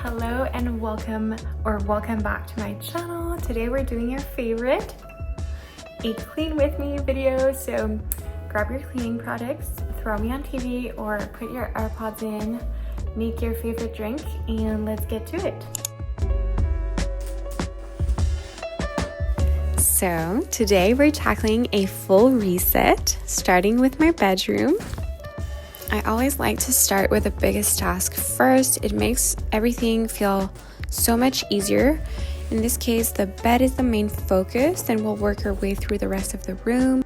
Hello and welcome back to my channel. Today we're doing your favorite, a clean with me video. So grab your cleaning products, throw me on TV or put your AirPods in, make your favorite drink, and let's get to it. So today we're tackling a full reset, starting with my bedroom. I always like to start with the biggest task first. It makes everything feel so much easier. In this case, the bed is the main focus, and we'll work our way through the rest of the room.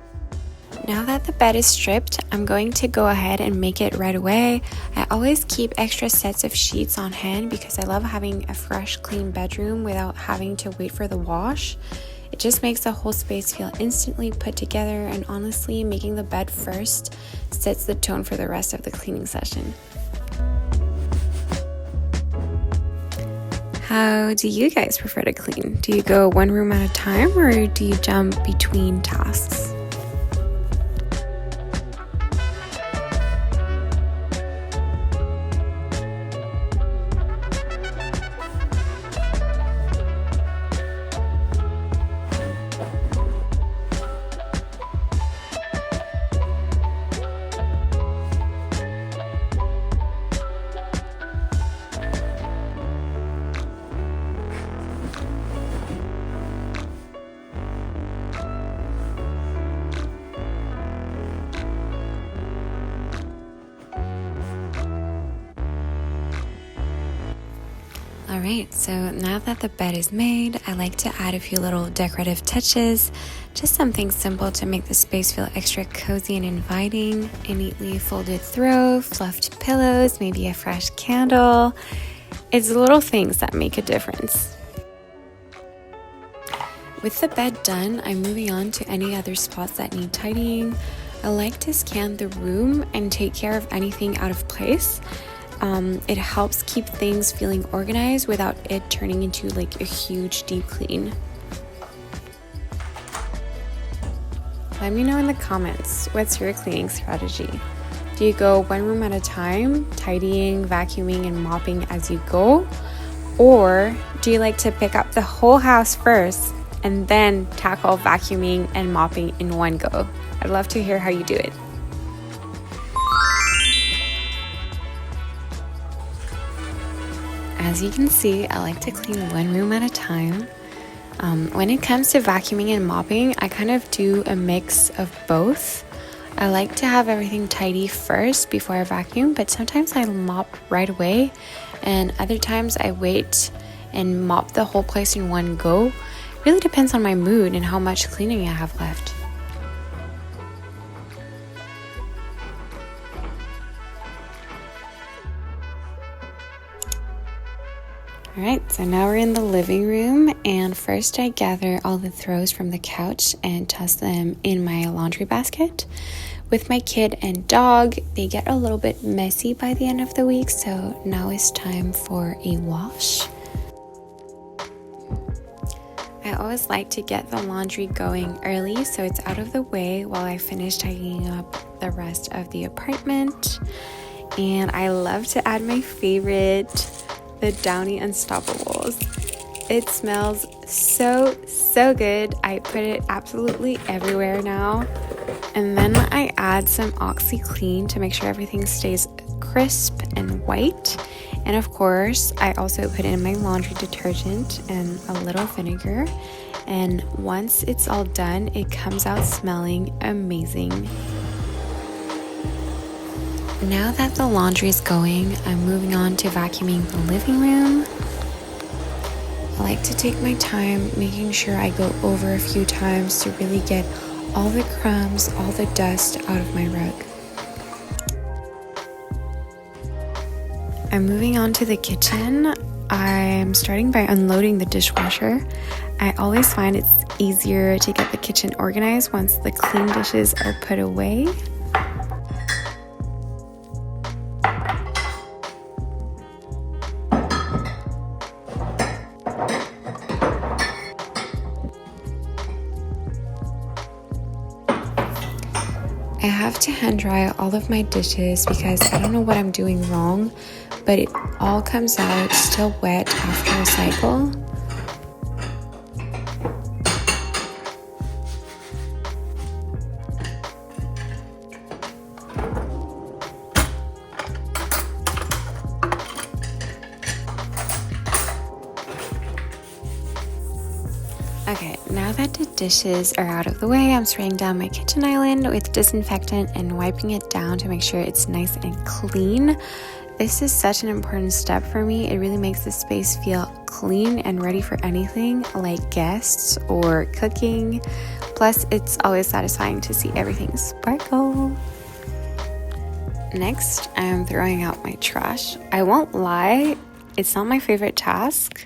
Now that the bed is stripped, I'm going to go ahead and make it right away. I always keep extra sets of sheets on hand because I love having a fresh, clean bedroom without having to wait for the wash. It just makes the whole space feel instantly put together, and honestly, making the bed first sets the tone for the rest of the cleaning session. How do you guys prefer to clean? Do you go one room at a time or do you jump between tasks? Alright, so now that the bed is made, I like to add a few little decorative touches, just something simple to make the space feel extra cozy and inviting. A neatly folded throw, fluffed pillows, maybe a fresh candle. It's the little things that make a difference. With the bed done, I'm moving on to any other spots that need tidying. I like to scan the room and take care of anything out of place. It helps keep things feeling organized without it turning into like a huge deep clean. Let me know in the comments, what's your cleaning strategy? Do you go one room at a time, tidying, vacuuming, and mopping as you go? Or do you like to pick up the whole house first and then tackle vacuuming and mopping in one go? I'd love to hear how you do it. As you can see, I like to clean one room at a time. When it comes to vacuuming and mopping, I kind of do a mix of both. I like to have everything tidy first before I vacuum, but sometimes I mop right away, and other times I wait and mop the whole place in one go. It really depends on my mood and how much cleaning I have left. Alright, so now we're in the living room, and first I gather all the throws from the couch and toss them in my laundry basket. With my kid and dog, they get a little bit messy by the end of the week, so now it's time for a wash. I always like to get the laundry going early so it's out of the way while I finish tidying up the rest of the apartment. And I love to add my favorite, the Downy Unstoppables. It smells so good. I put it absolutely everywhere now. And then I add some OxiClean to make sure everything stays crisp and white. And of course, I also put in my laundry detergent and a little vinegar. And once it's all done, it comes out smelling amazing. Now that the laundry is going, I'm moving on to vacuuming the living room. I like to take my time making sure I go over a few times to really get all the crumbs, all the dust out of my rug. I'm moving on to the kitchen. I'm starting by unloading the dishwasher. I always find it's easier to get the kitchen organized once the clean dishes are put away. I have to hand dry all of my dishes because I don't know what I'm doing wrong, but it all comes out still wet after a cycle. Okay, now that the dishes are out of the way, I'm spraying down my kitchen island with disinfectant and wiping it down to make sure it's nice and clean. This is such an important step for me. It really makes the space feel clean and ready for anything like guests or cooking. Plus, it's always satisfying to see everything sparkle. Next, I'm throwing out my trash. I won't lie, it's not my favorite task.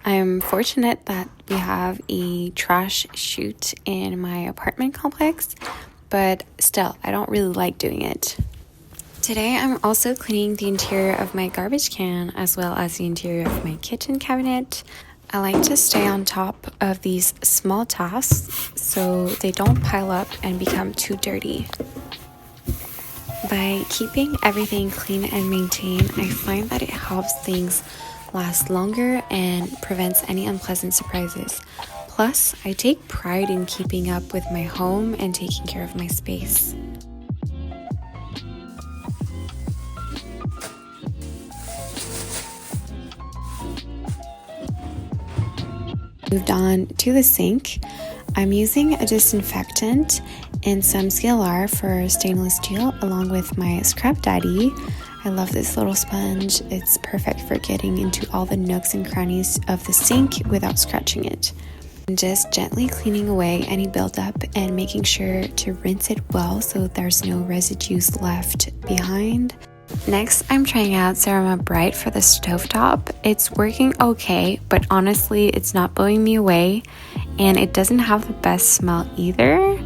I'm fortunate that we have a trash chute in my apartment complex, but still, I don't really like doing it. Today, I'm also cleaning the interior of my garbage can as well as the interior of my kitchen cabinet. I like to stay on top of these small tasks so they don't pile up and become too dirty. By keeping everything clean and maintained, I find that it helps things last longer and prevents any unpleasant surprises. Plus, I take pride in keeping up with my home and taking care of my space. Moved on to the sink. I'm using a disinfectant and some CLR for stainless steel along with my Scrub Daddy. I love this little sponge. It's perfect for getting into all the nooks and crannies of the sink without scratching it. I'm just gently cleaning away any buildup and making sure to rinse it well so there's no residues left behind. Next, I'm trying out Cerama Bright for the stovetop. It's working okay, but honestly, it's not blowing me away, and it doesn't have the best smell either.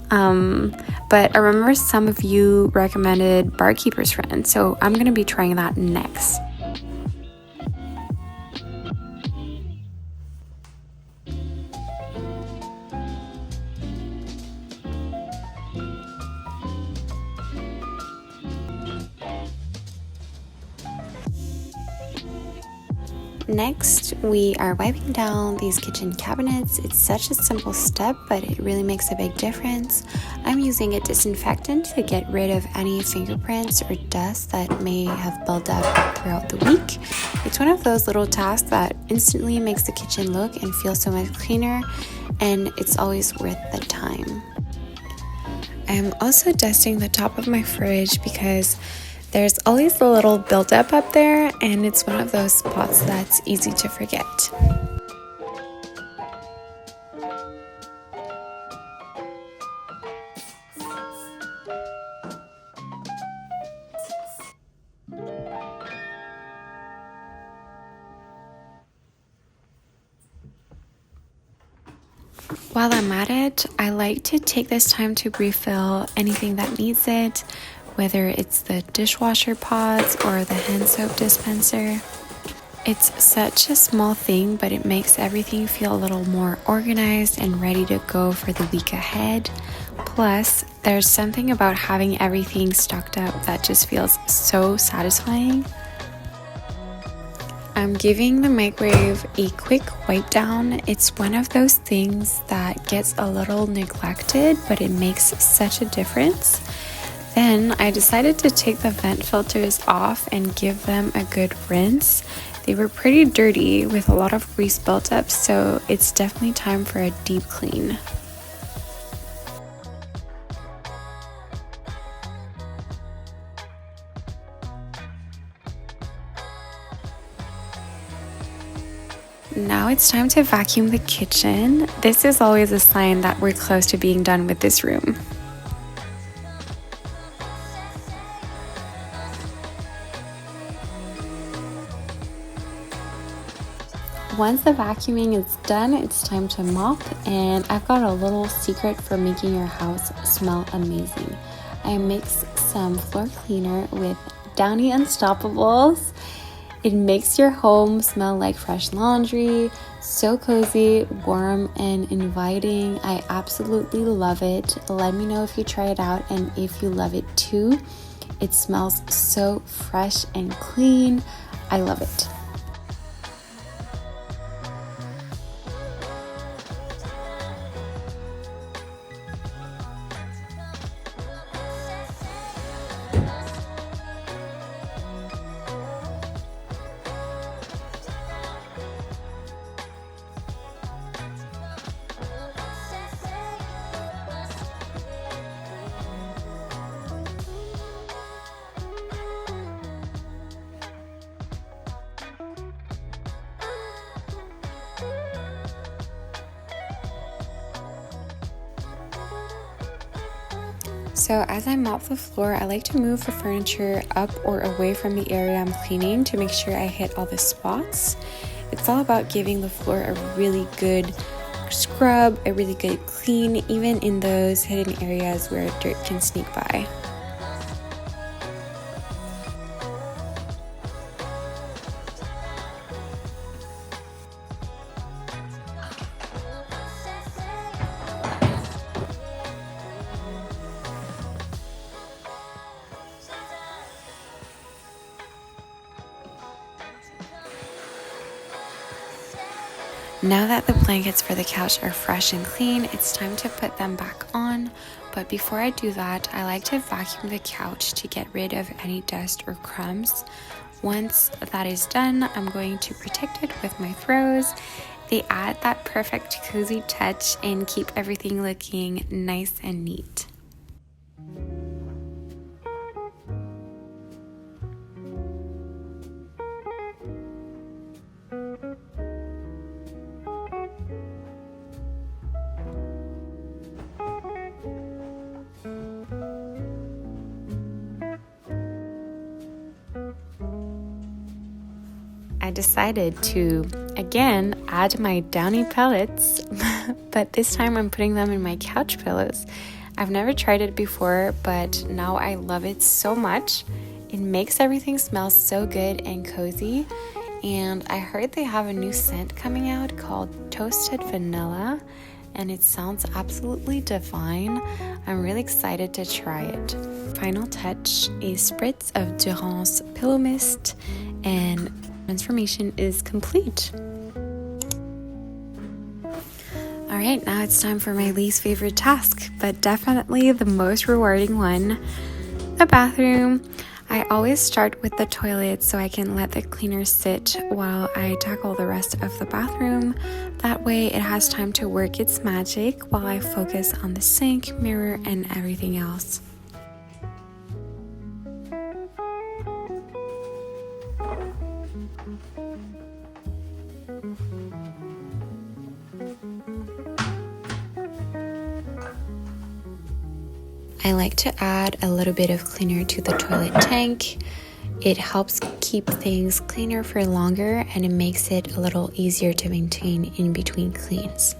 But I remember some of you recommended Barkeeper's Friend, so I'm going to be trying that next. Next, we are wiping down these kitchen cabinets. It's such a simple step, but it really makes a big difference. I'm using a disinfectant to get rid of any fingerprints or dust that may have built up throughout the week. It's one of those little tasks that instantly makes the kitchen look and feel so much cleaner, and it's always worth the time. I'm also dusting the top of my fridge because there's always a little buildup up there, and it's one of those spots that's easy to forget. While I'm at it, I like to take this time to refill anything that needs it, whether it's the dishwasher pods or the hand soap dispenser. It's such a small thing, but it makes everything feel a little more organized and ready to go for the week ahead. Plus, there's something about having everything stocked up that just feels so satisfying. I'm giving the microwave a quick wipe down. It's one of those things that gets a little neglected, but it makes such a difference. Then I decided to take the vent filters off and give them a good rinse. They were pretty dirty with a lot of grease built up, so it's definitely time for a deep clean. Now it's time to vacuum the kitchen. This is always a sign that we're close to being done with this room. Once the vacuuming is done, it's time to mop, and I've got a little secret for making your house smell amazing. I mix some floor cleaner with Downy Unstoppables. It makes your home smell like fresh laundry, so cozy, warm, and inviting. I absolutely love it. Let me know if you try it out and if you love it too. It smells so fresh and clean. I love it. So as I mop the floor, I like to move the furniture up or away from the area I'm cleaning to make sure I hit all the spots. It's all about giving the floor a really good scrub, a really good clean, even in those hidden areas where dirt can sneak by. Now that the blankets for the couch are fresh and clean, it's time to put them back on. But before I do that, I like to vacuum the couch to get rid of any dust or crumbs. Once that is done, I'm going to protect it with my throws. They add that perfect cozy touch and keep everything looking nice and neat. I decided to again add my downy pellets, but this time I'm putting them in my couch pillows. I've never tried it before, but now I love it so much. It makes everything smell so good and cozy, and I heard they have a new scent coming out called Toasted Vanilla, and it sounds absolutely divine. I'm really excited to try it. Final touch, a spritz of Durand's Pillow Mist, and transformation is complete. All right, now it's time for my least favorite task, but definitely the most rewarding one, the bathroom. I always start with the toilet so I can let the cleaner sit while I tackle the rest of the bathroom. That way it has time to work its magic while I focus on the sink, mirror, and everything else. I like to add a little bit of cleaner to the toilet tank. It helps keep things cleaner for longer, and it makes it a little easier to maintain in between cleans.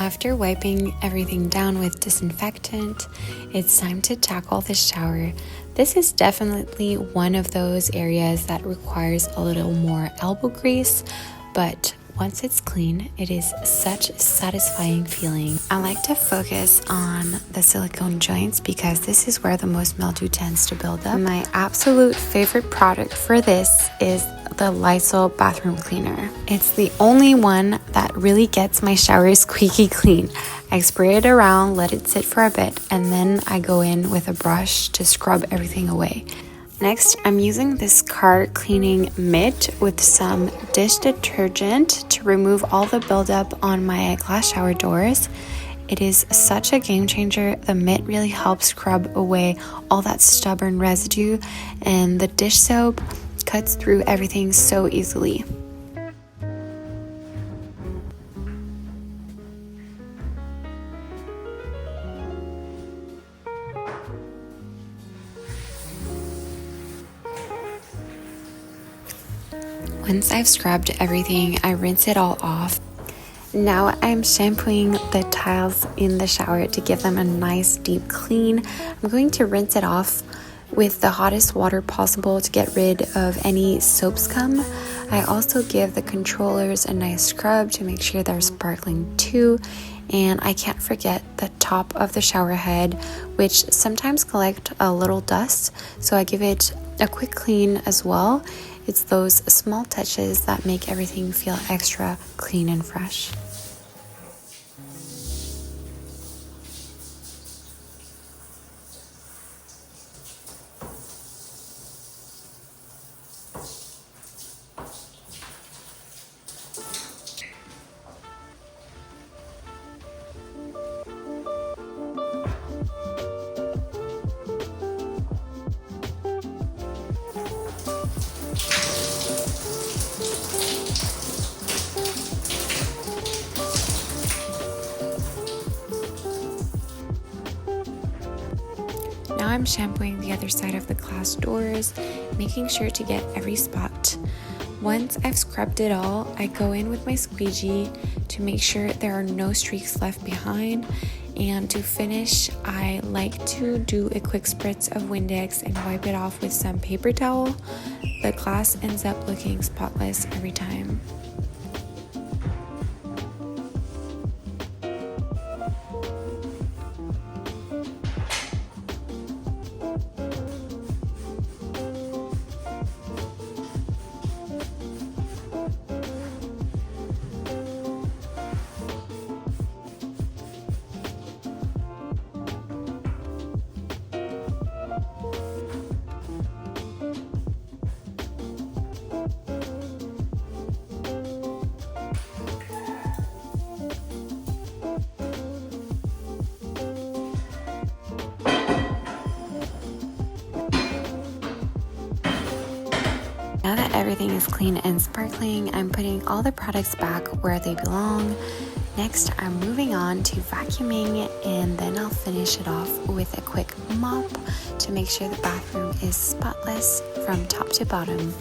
After wiping everything down with disinfectant, it's time to tackle the shower. This is definitely one of those areas that requires a little more elbow grease, but once it's clean, it is such a satisfying feeling. I like to focus on the silicone joints because this is where the most mildew tends to build up. My absolute favorite product for this is the Lysol bathroom cleaner. It's the only one that really gets my shower squeaky clean. I spray it around, let it sit for a bit, and then I go in with a brush to scrub everything away. Next, I'm using this car cleaning mitt with some dish detergent to remove all the buildup on my glass shower doors. It is such a game changer. The mitt really helps scrub away all that stubborn residue, and the dish soap cuts through everything so easily. Once I've scrubbed everything, I rinse it all off. Now I'm shampooing the tiles in the shower to give them a nice deep clean. I'm going to rinse it off with the hottest water possible to get rid of any soap scum. I also give the controllers a nice scrub to make sure they're sparkling too. And I can't forget the top of the shower head, which sometimes collect a little dust, so I give it a quick clean as well. It's those small touches that make everything feel extra clean and fresh. Now I'm shampooing the other side of the glass doors, making sure to get every spot. Once I've scrubbed it all, I go in with my squeegee to make sure there are no streaks left behind. And to finish, I like to do a quick spritz of Windex and wipe it off with some paper towel. The glass ends up looking spotless every time. Now that everything is clean and sparkling, I'm putting all the products back where they belong. Next, I'm moving on to vacuuming, and then I'll finish it off with a quick mop to make sure the bathroom is spotless from top to bottom.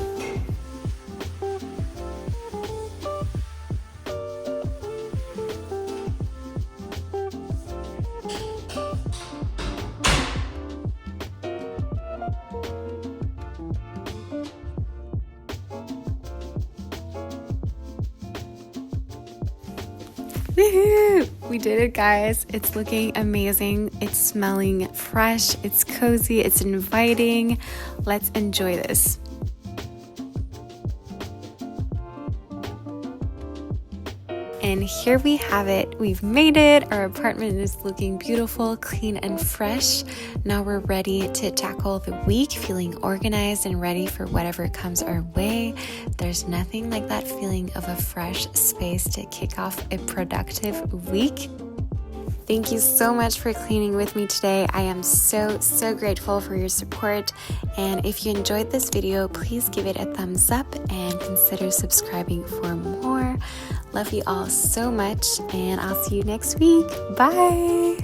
Woohoo! We did it, guys. It's looking amazing. It's smelling fresh. It's cozy. It's inviting. Let's enjoy this. And here we have it. We've made it. Our apartment is looking beautiful, clean, and fresh. Now we're ready to tackle the week, feeling organized and ready for whatever comes our way. There's nothing like that feeling of a fresh space to kick off a productive week. Thank you so much for cleaning with me today. I am so grateful for your support. And if you enjoyed this video, please give it a thumbs up and consider subscribing for more. Love you all so much, and I'll see you next week. Bye!